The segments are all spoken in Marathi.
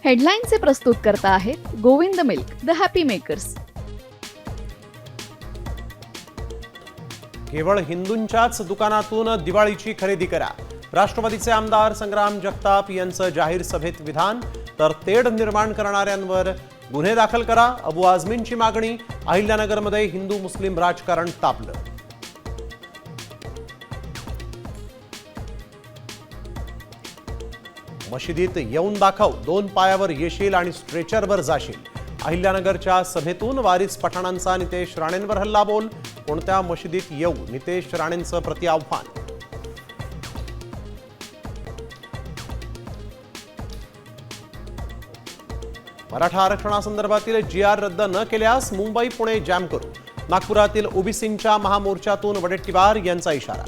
हेडलाईनचे प्रस्तुतकर्ता आहेत Govind milk, the happy makers. केवळ हिंदूंच्याच दुकानातून दिवाळीची खरेदी करा. राष्ट्रवादीचे आमदार संग्राम जगताप यांचं जाहीर सभेत विधान. तर तेढ निर्माण करणाऱ्यांवर गुन्हे दाखल करा, अबू आझमींची मागणी. अहिल्यानगरमध्ये हिंदू मुस्लिम राजकारण तापलं. मशिदीत येऊन दाखव, 2 पायावर येशील आणि स्ट्रेचरवर जाशील. अहिल्यानगरच्या सभेतून वारिस पठाणांचा नितेश राणेंवर हल्लाबोल. कोणत्या मशिदीत येऊ, नितेश राणेंचं प्रतिआव्हान. मराठा आरक्षणासंदर्भातील GR रद्द न केल्यास मुंबई पुणे जॅम करू. नागपुरातील ओबीसींच्या महामोर्चातून वडेट्टीवार यांचा इशारा.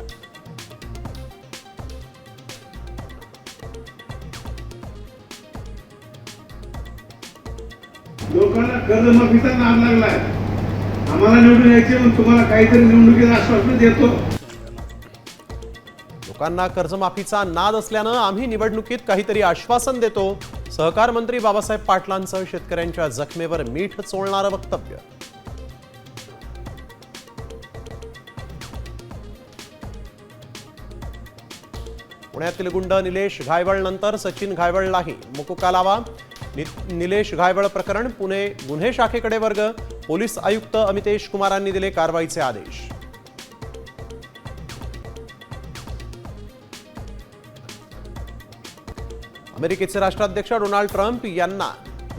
लोकांना कर्जमाफीचा नाद लागलाय. आम्हाला निवडून यायचे म्हणून तुम्हाला काहीतरी निवडणुकीत आश्वासन देतो. लोकांना कर्जमाफीचा नाद असल्यानं आम्ही निवडणुकीत काहीतरी आश्वासन देतो. सहकार मंत्री बाबासाहेब पाटलांचं शेतकऱ्यांच्या जखमेवर मीठ चोळणारं वक्तव्य. पुण्यातील गुंड निलेश घायवळ नंतर सचिन घायवळलाही मुकुका लावा. निलेश घायवळ प्रकरण पुणे गुन्हे शाखेकडे वर्ग. पोलीस आयुक्त अमितेश कुमारांनी दिले कारवाईचे आदेश. अमेरिकेचे राष्ट्राध्यक्ष डोनाल्ड ट्रम्प यांना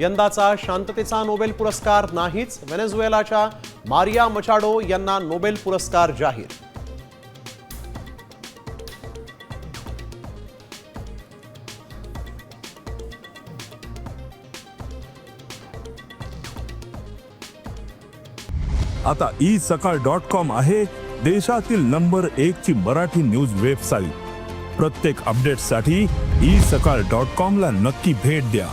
यंदाचा शांततेचा नोबेल पुरस्कार नाहीच. व्हेनेझुएलाच्या मारिया मचाडो यांना नोबेल पुरस्कार जाहीर. आता isakal.com आहे देशातील नंबर 1 ची मराठी न्यूज वेबसाईट. प्रत्येक अपडेटसाठी isakal.com ला नक्की भेट द्या.